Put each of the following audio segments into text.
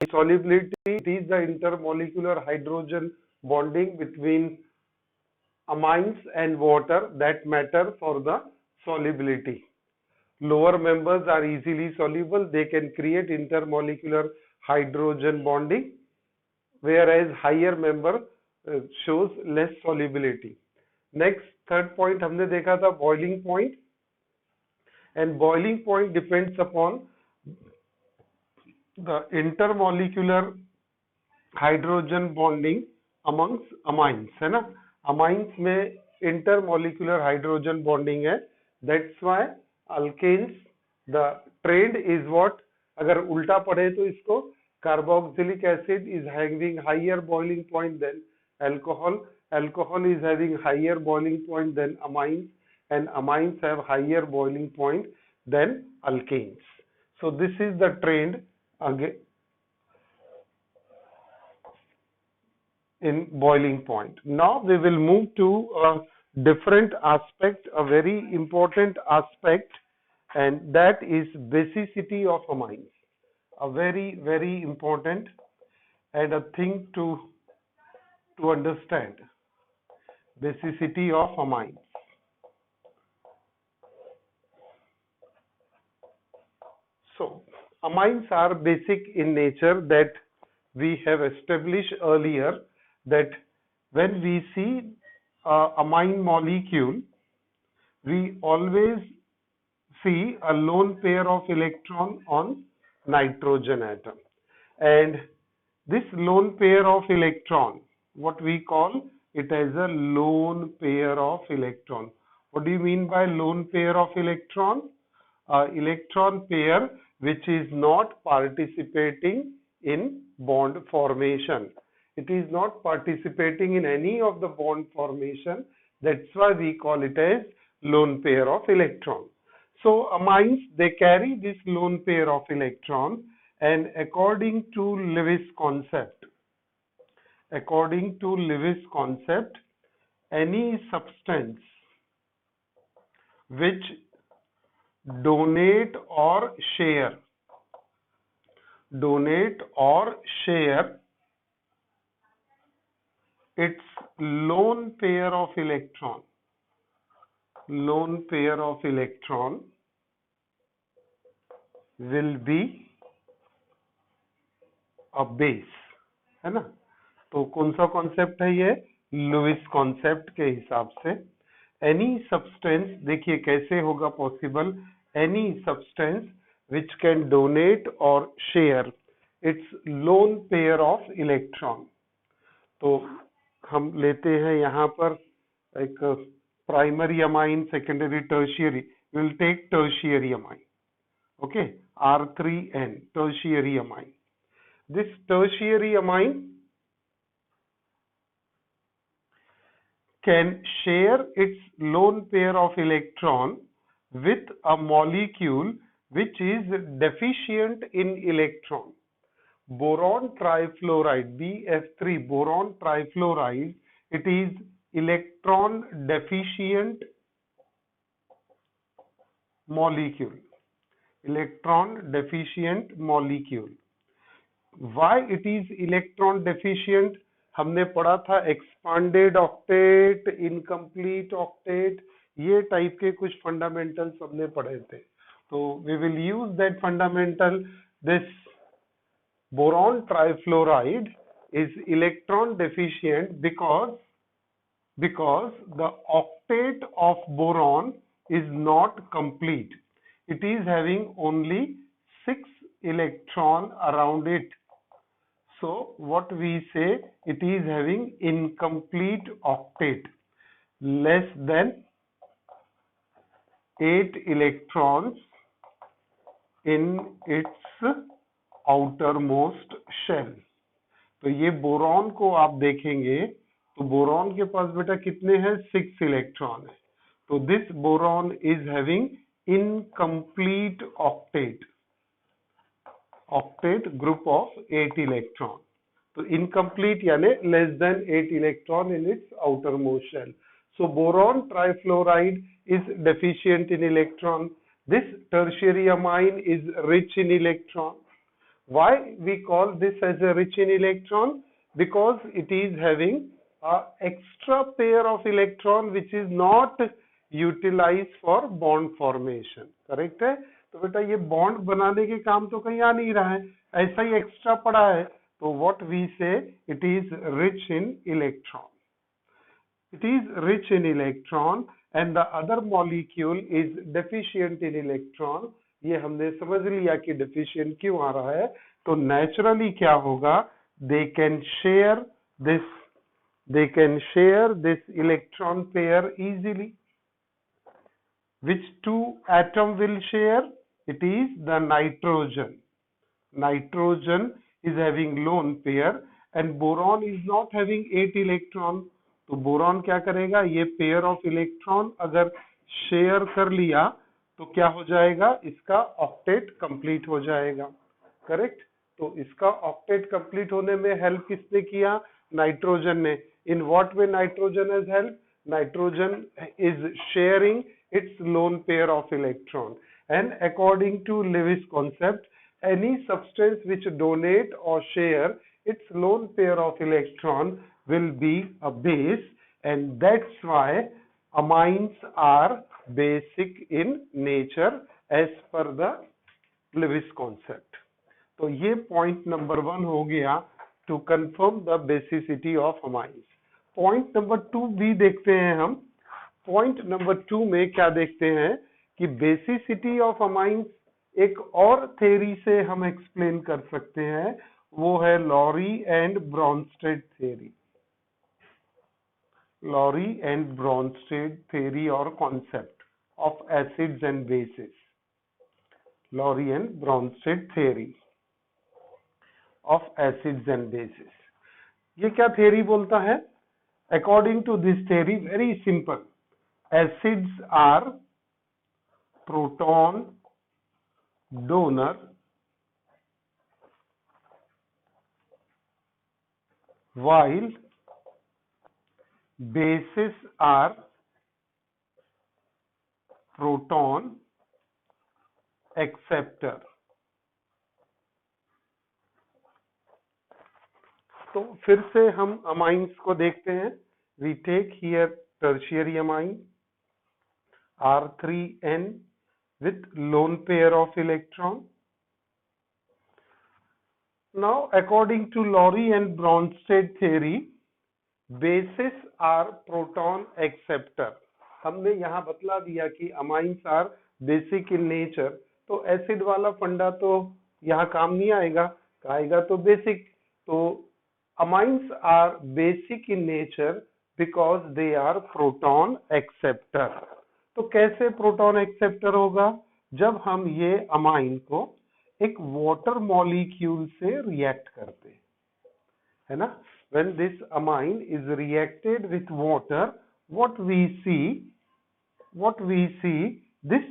solubility, it is the intermolecular hydrogen bonding between amines and water that matter for the solubility. Lower members are easily soluble, they can create intermolecular hydrogen bonding, whereas higher member shows less solubility. Next, third point हमने देखा था boiling point, and boiling point depends upon the intermolecular hydrogen bonding amongst amines, है ना? Amines में intermolecular hydrogen bonding है, that's why alkanes, the trend is what, अगर उल्टा पढ़े तो इसको carboxylic acid is having higher boiling point than alcohol, alcohol is having higher boiling point than amines, and amines have higher boiling point than alkanes. So this is the trend again in boiling point. Now we will move to a different aspect, a very important aspect, and that is basicity of amines. A very, very important and a thing to understand. Basicity of amines. So, amines are basic in nature, that we have established earlier, that when we see amine molecule, we always see a lone pair of electron on nitrogen atom, and this lone pair of electron, what we call it as a lone pair of electron. What do you mean by lone pair of electron? Electron pair which is not participating in bond formation. It is not participating in any of the bond formation. That's why we call it as lone pair of electron. So amines, they carry this lone pair of electron, and according to Lewis concept, any substance which donate or share its lone pair of electron will be a base, है ना? तो कौन सा concept है ये? Louis concept के हिसाब से एनी सब्सटेंस, देखिए कैसे होगा possible, any substance which can donate or share its lone pair of electron. तो हम लेते हैं यहाँ पर एक primary amine, secondary, tertiary. We will take tertiary amine. Okay, R3N, tertiary amine. This tertiary amine can share its lone pair of electron with a molecule which is deficient in electron. Boron trifluoride, BF3, boron trifluoride, it is electron deficient molecule. Why it is electron deficient? हमने पढ़ा था expanded octet, incomplete octet, ये type के कुछ fundamentals हमने पढ़े थे. तो we will use that fundamental. This boron trifluoride is electron deficient because the octet of boron is not complete. It is having only 6 electrons around it. So what we say, it is having incomplete octet, less than 8 electrons in its outermost shell. तो ये boron को आप देखेंगे तो boron के पास बेटा कितने हैं? 6 इलेक्ट्रॉन है. तो this boron is having incomplete octet group of 8 electron. So incomplete यानी less than 8 electron in its outermost shell. So boron trifluoride is deficient in electron. This tertiary amine is rich in electron. Why we call this as a rich in electron? Because it is having a extra pair of electron which is not utilized for bond formation. Correct है? तो बेटा ये bond बनाने के काम तो कहीं आ नहीं रहा है, ऐसा ही एक्स्ट्रा पड़ा है, तो what we say, it is rich in electron. It is rich in electron and the other molecule is deficient in electron. ये हमने समझ लिया कि deficient क्यों आ रहा है, तो naturally क्या होगा, they can share this electron pair easily. Which two atom will share? It is the nitrogen. Nitrogen is having lone pair and boron is not having 8 electron. तो बोरॉन क्या करेगा, ये पेयर ऑफ इलेक्ट्रॉन अगर share कर लिया तो क्या हो जाएगा, इसका ऑक्टेट कंप्लीट हो जाएगा. करेक्ट? तो इसका ऑक्टेट कंप्लीट होने में हेल्प किसने किया, नाइट्रोजन ने. In what way nitrogen has help, nitrogen is sharing its lone pair of electron, and according to Lewis concept, any substance which donate or share its lone pair of electron will be a base, and that's why amines are basic in nature as per the Lewis concept. तो ये point number 1 हो गया to confirm the basicity of amines. Point number 2 भी देखते हैं हम. Point number 2 में क्या देखते हैं कि बेसिसिटी ऑफ अमाइंस एक और थ्योरी से हम एक्सप्लेन कर सकते हैं, वो है Lowry and Bronsted theory. Lowry and Bronsted theory और concept of acids and bases. Lowry and Bronsted theory of acids and bases. ये क्या थ्योरी बोलता है? According to this theory, very simple, acids are proton donor while bases are proton acceptor. तो फिर से हम amines को देखते हैं. We take here tertiary amine R3N with lone pair of electron. Now according to Lowry and Bronsted theory, bases are proton acceptor. हमने यहाँ बतला दिया कि amines are basic in nature, तो एसिड वाला फंडा तो यहाँ काम नहीं आएगा, आएगा तो बेसिक. तो amines are basic in nature because they are proton acceptor. तो कैसे प्रोटॉन एक्सेप्टर होगा, जब हम ये अमाइन को एक वाटर मॉलिक्यूल से रिएक्ट करते हैं, है ना. when this amine is reacted with water, what we see this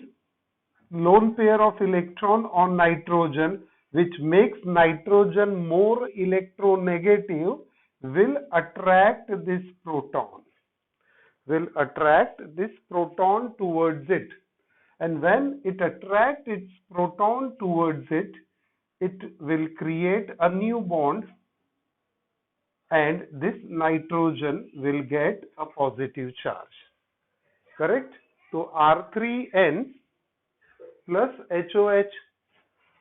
lone pair of electron on nitrogen, which makes nitrogen more electronegative, will attract this proton towards it, and when it attracts its proton towards it, it will create a new bond, and this nitrogen will get a positive charge. Correct? So R3N plus HOH,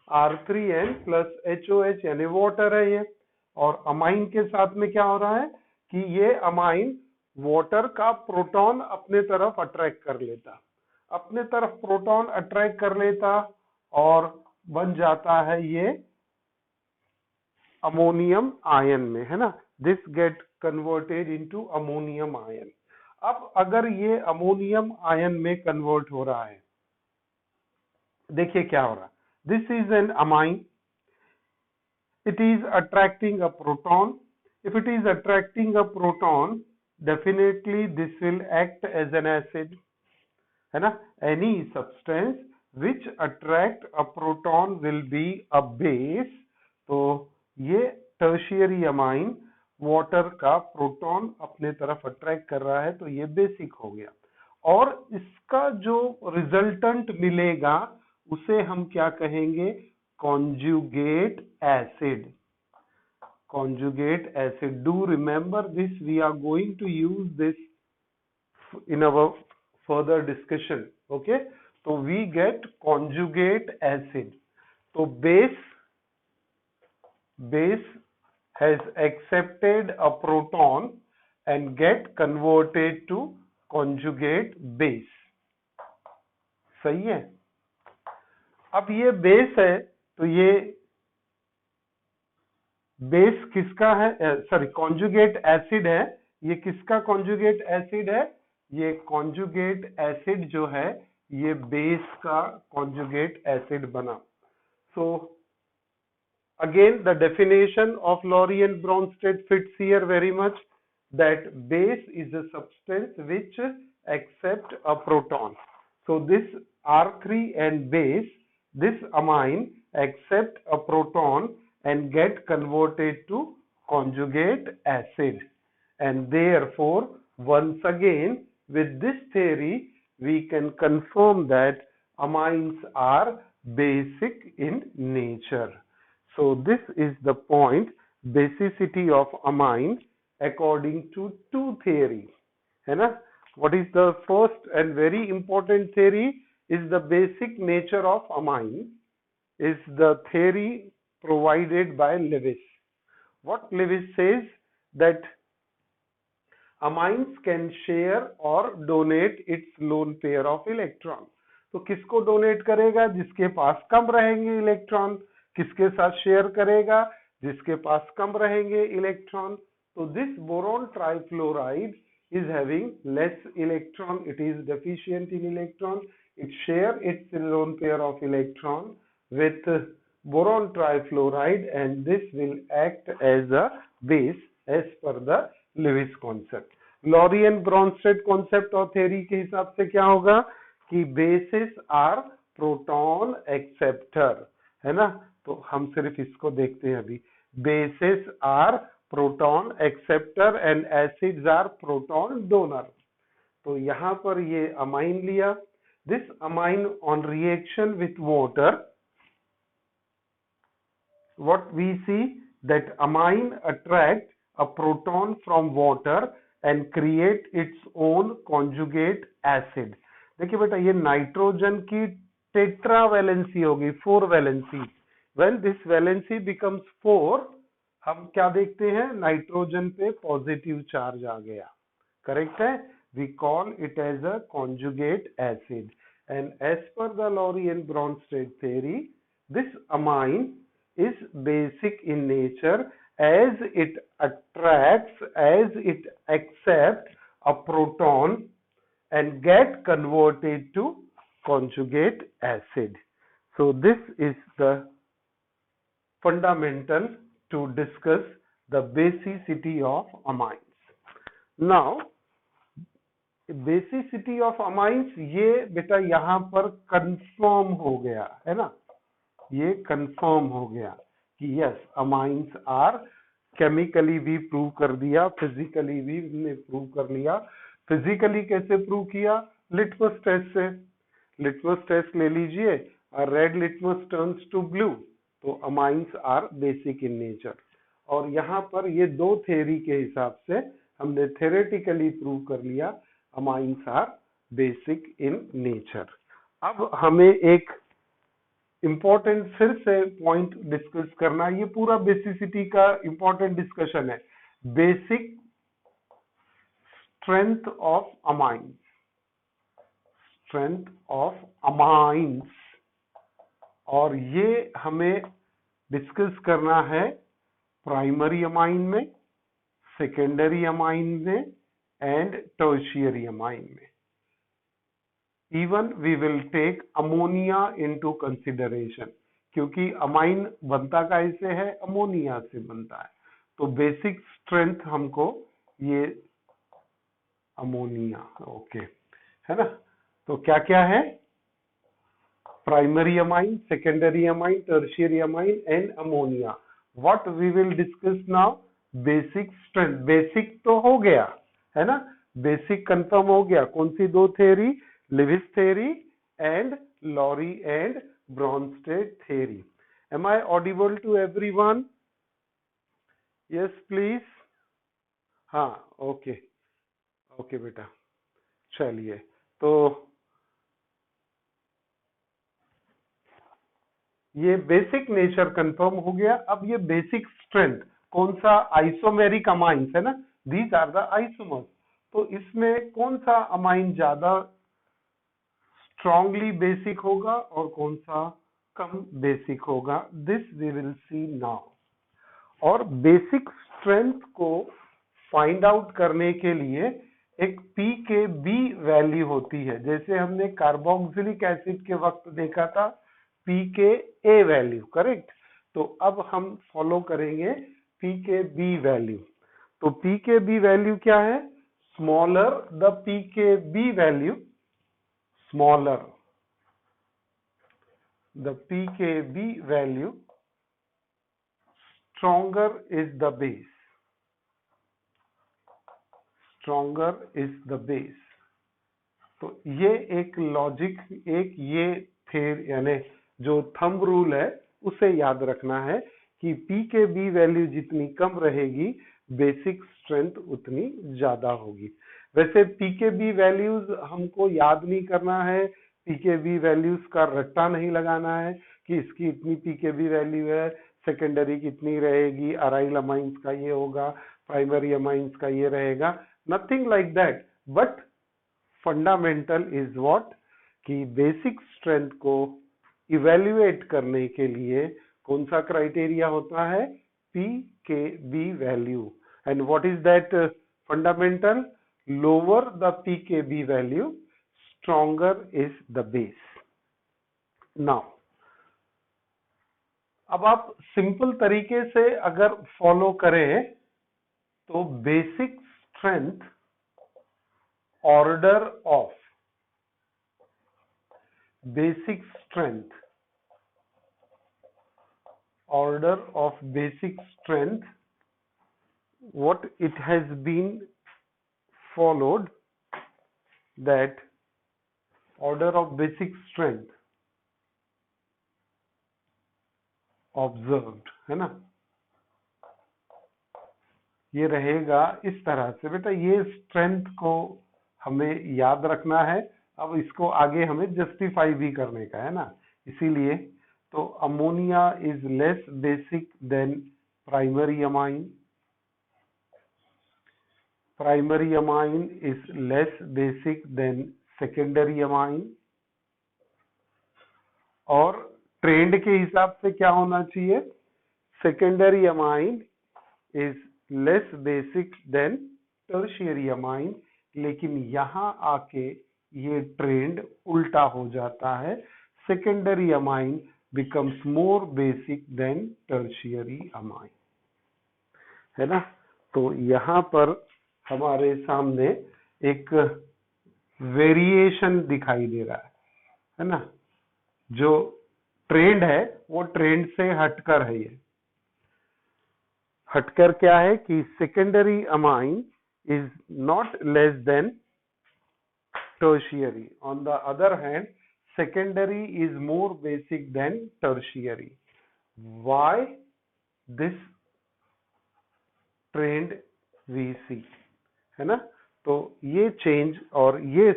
R3N plus HOH यानी water है ये, और amine के साथ में क्या हो रहा है कि ये अमाइन वाटर का प्रोटॉन अपने तरफ अट्रैक्ट कर लेता, अपने तरफ प्रोटॉन अट्रैक्ट कर लेता और बन जाता है ये अमोनियम आयन में, है ना. This get converted into ammonium ion. अब अगर ये अमोनियम आयन में कन्वर्ट हो रहा है, देखिए क्या हो रहा है. This is an amine, it is attracting a proton. If it is attracting a proton, definitely this will act as an acid, है ना. Any substance which attract a proton will be a base. तो ये tertiary amine water का proton अपने तरफ attract कर रहा है, तो ये बेसिक हो गया. और इसका जो रिजल्टेंट मिलेगा उसे हम क्या कहेंगे, conjugate acid. Conjugate acid. Do remember this. We are going to use this in our further discussion. Okay. So we get conjugate acid. So base has accepted a proton and get converted to conjugate base. सही है. अब ये base है तो ये base किसका है, sorry conjugate acid है. ये किसका कॉन्जुगेट एसिड है? ये कॉन्जुगेट एसिड जो है ये बेस का कॉन्जुगेट एसिड बना. सो again the definition of Lowry and Bronsted fits here very much, that base is a substance which accept a proton. So this R3 and base, this amine accept a proton and get converted to conjugate acid, and therefore once again with this theory we can confirm that amines are basic in nature. So this is the point, basicity of amine according to two theories. है ना? What is the first and very important theory is the basic nature of amine, is the theory provided by Lewis. What Lewis says, that amines can share or donate its lone pair of electron. तो किसको donate करेगा? जिसके पास कम रहेंगे electron. किसके साथ share करेगा? जिसके पास कम रहेंगे इलेक्ट्रॉन. तो this boron trifluoride is having less electron, it is deficient in electron, it share its lone pair of electron with boron trifluoride, and this will act as a base as per the Lewis concept. Lowry and Bronsted concept और theory के हिसाब से क्या होगा कि bases are proton acceptor, है ना? तो हम सिर्फ इसको देखते हैं अभी. Bases are proton acceptor and acids are proton donor. तो यहाँ पर ये amine लिया. This amine on reaction with water, what we see that amine attract a proton from water and create its own conjugate acid. देखिए बेटा, ये nitrogen की tetra valency होगी, 4 valency. When this valency becomes 4, हम क्या देखते हैं? नाइट्रोजन पे पॉजिटिव चार्ज आ गया. करेक्ट है? We call it as a conjugate acid. And as per the Lowry and Bronsted theory, this amine is basic in nature as it attracts, as it accepts a proton and get converted to conjugate acid. So this is the fundamental to discuss the basicity of amines. Now basicity of amines ये बेटा यहाँ पर confirm हो गया है ना. ये confirm हो गया कि यस अमाइंस आर, केमिकली भी प्रूव कर दिया, फिजिकली भी ने प्रूव कर लिया. फिजिकली कैसे प्रूव किया? लिटमस टेस्ट से. लिटमस टेस्ट ले लीजिए, red litmus turns to blue, तो amines are basic in nature. और यहाँ पर ये दो थ्योरी के हिसाब से हमने थ्योरेटिकली प्रूव कर लिया amines are basic in nature. अब हमें एक इंपॉर्टेंट फिर से पॉइंट डिस्कस करना. ये पूरा बेसिसिटी का इंपॉर्टेंट डिस्कशन है. Basic strength of amines. Strength of amines, और ये हमें डिस्कस करना है प्राइमरी अमाइन में, सेकेंडरी अमाइन में एंड टर्शियरी अमाइन में. Even we will take ammonia into consideration, क्योंकि अमाइन बनता कैसे है? अमोनिया से बनता है. तो बेसिक स्ट्रेंथ हमको ये अमोनिया, ओके है ना. तो क्या क्या है? Primary amine, secondary amine, tertiary amine and ammonia. What we will discuss now? Basic strength. Basic तो हो गया है ना, बेसिक कंफर्म हो गया. कौन सी दो theory? Lewis theory and Lowry and Bronsted theory. Am I audible to everyone? Yes, please. हाँ, ओके ओके बेटा, चलिए। तो ये बेसिक नेचर कंफर्म हो गया। अब ये बेसिक स्ट्रेंथ कौन सा? आइसोमेरिक अमाइंस है ना, दीज आर द आइसोमर्स। तो इसमें कौन सा अमाइन ज्यादा स्ट्रांगली बेसिक होगा और कौन सा कम बेसिक होगा, this we will see now. और बेसिक स्ट्रेंथ को फाइंड आउट करने के लिए एक pKb वैल्यू होती है, जैसे हमने कार्बोक्सिलिक एसिड के वक्त देखा था pKa वैल्यू, करेक्ट। तो अब हम फॉलो करेंगे pKb वैल्यू। तो pKb वैल्यू क्या है? Smaller the pKb value, smaller the pKb value, stronger is the base, stronger is the base। तो ये एक लॉजिक, एक ये फिर यानी जो थंब रूल है उसे याद रखना है कि pKb वैल्यू जितनी कम रहेगी बेसिक स्ट्रेंथ उतनी ज्यादा होगी। वैसे pKb वैल्यूज हमको याद नहीं करना है, pKb वैल्यूज का रट्टा नहीं लगाना है कि इसकी इतनी pKb वैल्यू है, सेकेंडरी कितनी रहेगी, अराइल अमाइंस का ये होगा, प्राइमरी अमाइंस का ये रहेगा, nothing like that. But fundamental is what कि बेसिक स्ट्रेंथ को इवेल्युएट करने के लिए कौन सा क्राइटेरिया होता है? pKb value. And what is that fundamental? Lower the pKb value, stronger is the base। now अब आप सिंपल तरीके से अगर फॉलो करें तो basic strength order of basic strength, order of basic strength, what it has been followed, that order of basic strength observed है ना, ये रहेगा इस तरह से। बेटा ये स्ट्रेंथ को हमें याद रखना है, अब इसको आगे हमें जस्टिफाई भी करने का है ना, इसीलिए तो ammonia is less basic than primary amine, primary amine is less basic than secondary amine. और ट्रेंड के हिसाब से क्या होना चाहिए? Secondary amine is less basic than tertiary amine, लेकिन यहां आके ये ट्रेंड उल्टा हो जाता है, secondary amine becomes more basic than tertiary amine, है ना। तो यहाँ पर हमारे सामने एक वेरिएशन दिखाई दे रहा है ना, जो ट्रेंड है वो ट्रेंड से हटकर है। ये हटकर क्या है कि secondary amine is not less than tertiary, on the other hand secondary is more basic than tertiary. Why this trend we see, है ना। तो ये चेंज और ये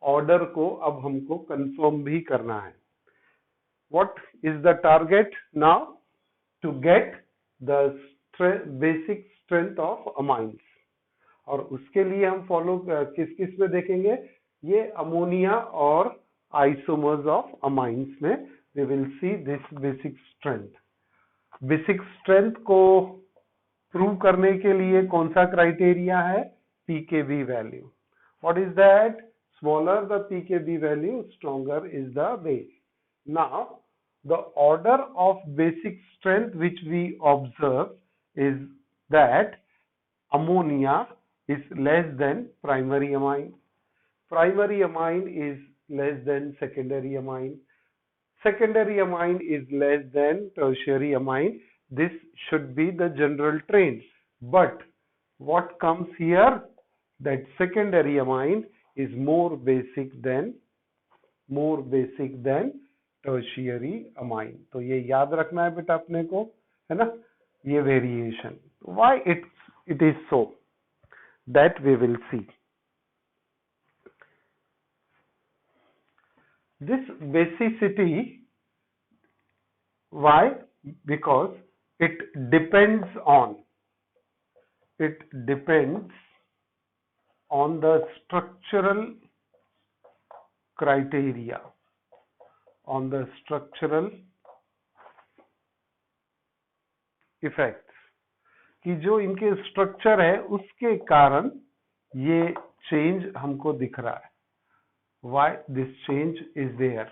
ऑर्डर को अब हमको कंफर्म भी करना है। What is the target now? To get the basic strength of amines। और उसके लिए हम फॉलो किस किस में देखेंगे? ये अमोनिया और आइसोमर्स ऑफ अमाइंस में we will see this basic strength. Basic strength को प्रूव करने के लिए कौन सा क्राइटेरिया है? pKb value. What is that? Smaller the pKb value, stronger is the base. Now the order of basic strength which we observe is that ammonia is less than primary amine, primary amine is less than secondary amine, secondary amine is less than tertiary amine. This should be the general trend, but what comes here? That secondary amine is more basic than tertiary amine. तो ये याद रखना है बेटा अपने को, है ना, ये variation. Why it is so, that we will see. This basicity, why? Because it depends on the structural criteria, on the structural effects, कि जो इनके स्ट्रक्चर है उसके कारण ये चेंज हमको दिख रहा है। Why this change is there?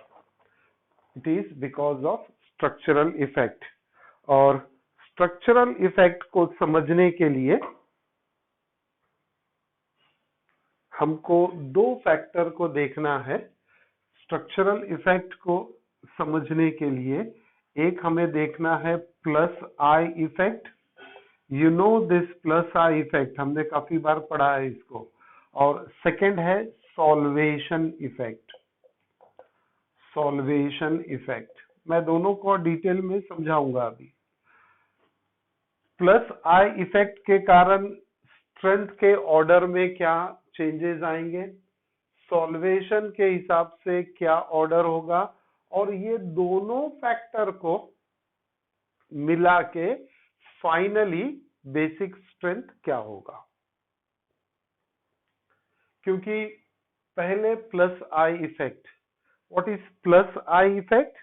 It is because of structural effect। और structural effect को समझने के लिए हमको दो फैक्टर को देखना है। स्ट्रक्चरल इफेक्ट को समझने के लिए एक हमें देखना है plus I effect. You know this plus I effect, हमने काफी बार पढ़ा है इसको। और सेकंड है सॉल्वेशन इफेक्ट। सॉल्वेशन इफेक्ट मैं दोनों को डिटेल में समझाऊंगा अभी। प्लस आई इफेक्ट के कारण स्ट्रेंथ के ऑर्डर में क्या चेंजेस आएंगे, सॉल्वेशन के हिसाब से क्या ऑर्डर होगा, और ये दोनों फैक्टर को मिला के फाइनली बेसिक स्ट्रेंथ क्या होगा। क्योंकि पहले plus I effect, what is plus I effect?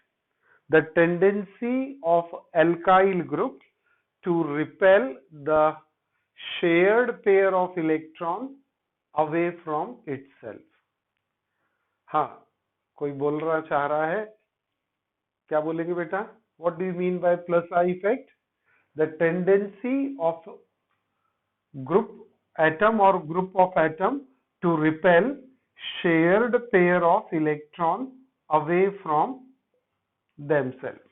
The tendency of alkyl group to repel the shared pair of electron away from itself। हाँ, कोई बोलना चाह रहा है, क्या बोलेंगे बेटा? What do you mean by plus I effect? The tendency of group atom or group of atom to repel shared pair of electron away from themselves।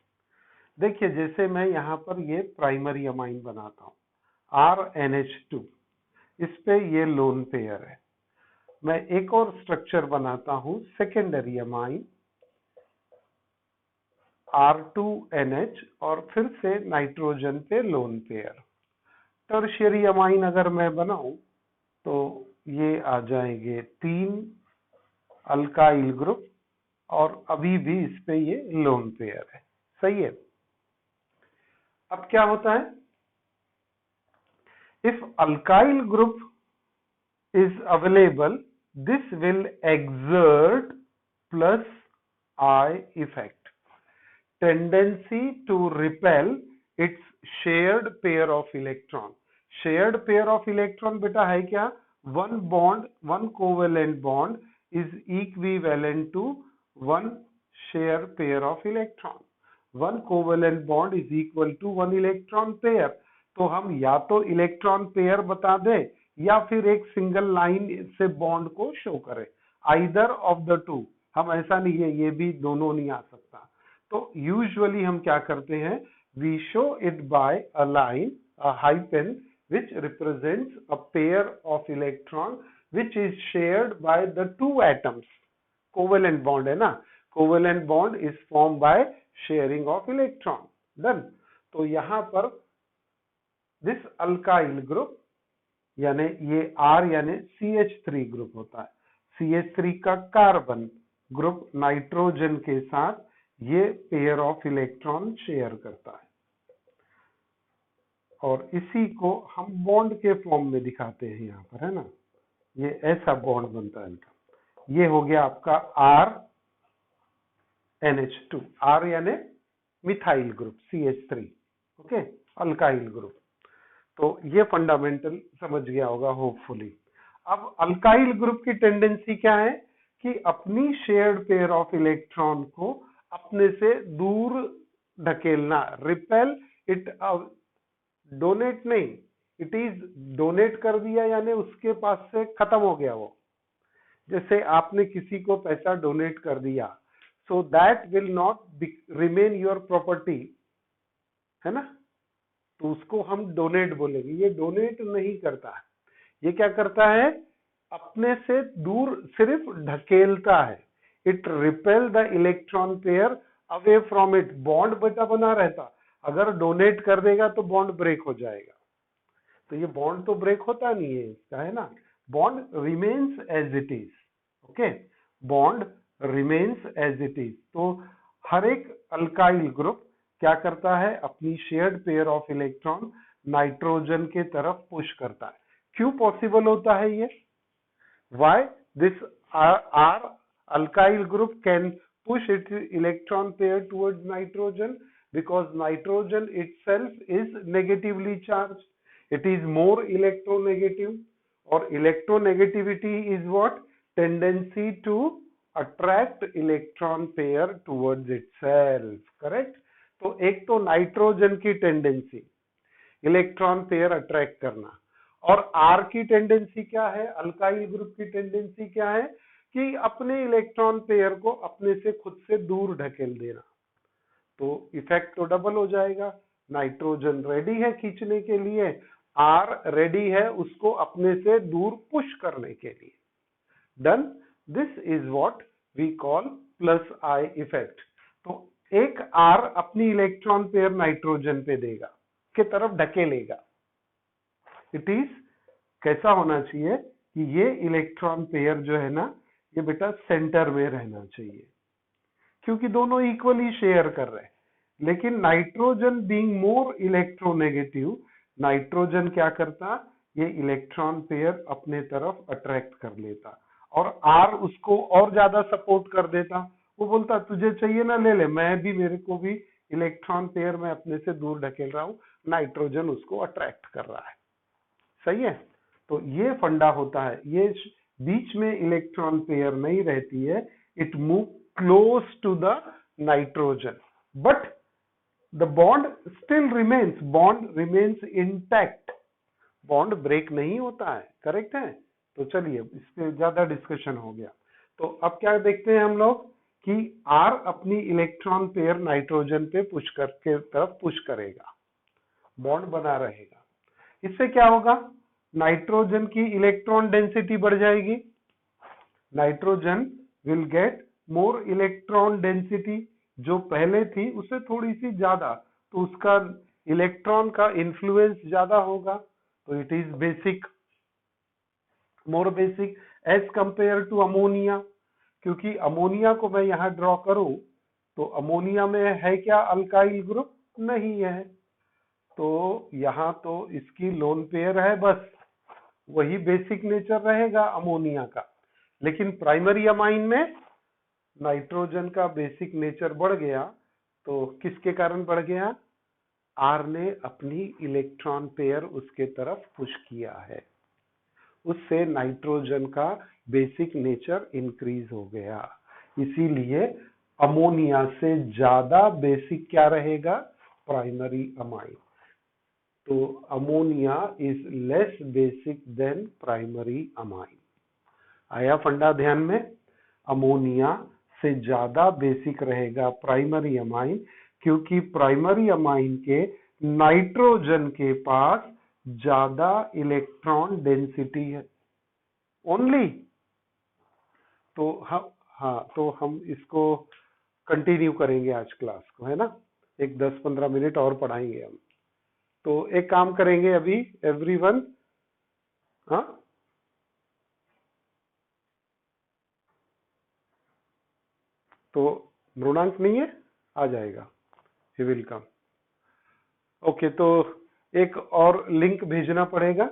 देखिए, जैसे मैं यहाँ पर ये प्राइमरी अमाइन बनाता हूँ RNH2, इस पे ये लोन पेयर है। मैं एक और स्ट्रक्चर बनाता हूँ सेकेंडरी अमाइन R2NH, और फिर से नाइट्रोजन पे लोन पेयर। टर्शियरी अमाइन अगर मैं बनाऊं तो ये आ जाएंगे 3 अल्काइल ग्रुप, और अभी भी इस पे ये लोन पेयर है। सही है। अब क्या होता है, if alkyl group is available, this will exert plus I effect, tendency to repel its shared pair of electron। shared pair of electron बेटा है क्या? one bond, one covalent bond is equivalent to one share pair of electron। One covalent bond is equal to one electron pair. तो हम या तो electron pair बता दें या फिर एक सिंगल लाइन से बॉन्ड को शो करें, आइदर ऑफ द टू। हम ऐसा नहीं है ये भी दोनों नहीं आ सकता। तो यूजुअली हम क्या करते हैं, we show it by a line, a hyphen which represents a pair of electron which is shared by the two atoms। covalent bond है ना, covalent bond is formed by sharing of electron। Done. तो यहां पर this alkyl group यानी ये R यानी CH3 group होता है। CH3 का कार्बन ग्रुप नाइट्रोजन के साथ ये पेयर ऑफ इलेक्ट्रॉन शेयर करता है, और इसी को हम बॉन्ड के फॉर्म में दिखाते हैं यहाँ पर, है ना। ये ऐसा बॉन्ड बनता है इनका। ये हो गया आपका RNH2, R यानी methyl group, CH3, okay, alkyl group. तो ये फंडामेंटल समझ गया होगा होपफुली। अब अल्काइल ग्रुप की टेंडेंसी क्या है कि अपनी शेयर्ड पेयर ऑफ इलेक्ट्रॉन को अपने से दूर ढकेलना, रिपेल इट, डोनेट नहीं, इट इज डोनेट कर दिया यानी उसके पास से खत्म हो गया वो। जैसे आपने किसी को पैसा डोनेट कर दिया, so that will not remain your property, है ना। तो उसको हम डोनेट बोलेंगे। ये डोनेट नहीं करता है, ये क्या करता है, अपने से दूर सिर्फ ढकेलता है। It repel the electron pair away from it, bond बेटा बना रहता, अगर डोनेट कर देगा तो बॉन्ड ब्रेक हो जाएगा। तो ये बॉन्ड तो ब्रेक होता नहीं है इसका, है ना, bond remains as it is. Okay, bond remains as it is. तो हर एक अल्काइल ग्रुप क्या करता है, अपनी shared pair of electron nitrogen के तरफ पुश करता है। क्यों पॉसिबल होता है ये? Why this R alkyl group can push its electron pair towards nitrogen? Because nitrogen itself is negatively charged. It is more electronegative, or electronegativity is what? Tendency to attract electron pair towards itself. Correct? तो एक तो nitrogen की tendency electron pair attract करना, और are की tendency क्या है, alkyl group की टेंडेंसी क्या है कि अपने इलेक्ट्रॉन पेयर को अपने से खुद से दूर ढकेल देना। तो इफेक्ट तो डबल हो जाएगा, नाइट्रोजन रेडी है खींचने के लिए, आर रेडी है उसको अपने से दूर पुश करने के लिए। Done, this is what we call plus I effect. तो एक आर अपनी इलेक्ट्रॉन पेयर नाइट्रोजन पे देगा, के तरफ ढकेलेगा। इट इज कैसा होना चाहिए कि ये इलेक्ट्रॉन पेयर जो है ना, ये बेटा सेंटर में रहना चाहिए, क्योंकि दोनों इक्वली शेयर कर रहे हैं। लेकिन nitrogen being more electronegative, nitrogen क्या करता, ये इलेक्ट्रॉन पेयर अपने तरफ अट्रैक्ट कर लेता, और आर उसको और ज्यादा सपोर्ट कर देता। वो बोलता तुझे चाहिए ना, ले ले, मैं भी, मेरे को भी इलेक्ट्रॉन पेयर में अपने से दूर ढकेल रहा हूं, नाइट्रोजन उसको अट्रैक्ट कर रहा है। सही है? तो ये फंडा होता है, ये बीच में इलेक्ट्रॉन पेयर नहीं रहती है, it move close to the nitrogen, but the bond still remains, bond remains intact, bond break नहीं होता है। करेक्ट है? तो चलिए, इस पे ज्यादा डिस्कशन हो गया। तो अब क्या देखते हैं हम लोग कि आर अपनी इलेक्ट्रॉन पेयर नाइट्रोजन पे पुश करके तरफ पुश करेगा, बॉन्ड बना रहेगा। इससे क्या होगा, नाइट्रोजन की इलेक्ट्रॉन डेंसिटी बढ़ जाएगी, nitrogen will get more electron density, जो पहले थी उससे थोड़ी सी ज्यादा, तो उसका इलेक्ट्रॉन का इन्फ्लुएंस ज्यादा होगा, तो it is basic, more basic as compare to ammonia. क्योंकि अमोनिया को मैं यहां ड्रॉ करूं तो अमोनिया में है क्या अल्काइल ग्रुप? नहीं है, तो यहां तो इसकी लोन पेयर है, बस वही बेसिक नेचर रहेगा अमोनिया का। लेकिन प्राइमरी अमाइन में नाइट्रोजन का बेसिक नेचर बढ़ गया, तो किसके कारण बढ़ गया? आर ने अपनी इलेक्ट्रॉन पेयर उसके तरफ पुश किया है, उससे नाइट्रोजन का बेसिक नेचर इंक्रीज हो गया। इसीलिए अमोनिया से ज्यादा बेसिक क्या रहेगा? Primary amine. तो ammonia is less basic than primary amine. आया फंडा ध्यान में? अमोनिया से ज्यादा बेसिक रहेगा प्राइमरी अमाइन, क्योंकि प्राइमरी अमाइन के नाइट्रोजन के पास ज्यादा इलेक्ट्रॉन डेंसिटी है ओनली। तो हम इसको कंटिन्यू करेंगे आज क्लास को, है ना, एक 10-15 मिनट और पढ़ाएंगे हम। तो एक काम करेंगे अभी एवरीवन, हाँ, तो मृणांक नहीं है, आ जाएगा, ही विल कम। ओके, तो एक और लिंक भेजना पड़ेगा।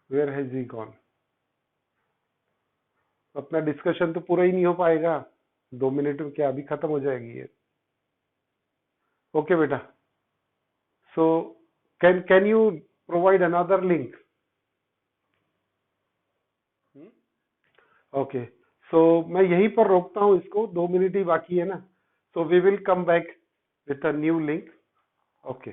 Where has he gone? अपना डिस्कशन तो पूरा ही नहीं हो पाएगा, 2 मिनट में क्या, अभी खत्म हो जाएगी ये। ओके बेटा, so can you provide another link? Okay, so मैं यहीं पर रोकता हूं इसको, 2 मिनट ही बाकी है ना, so we will come back with a new link. Okay.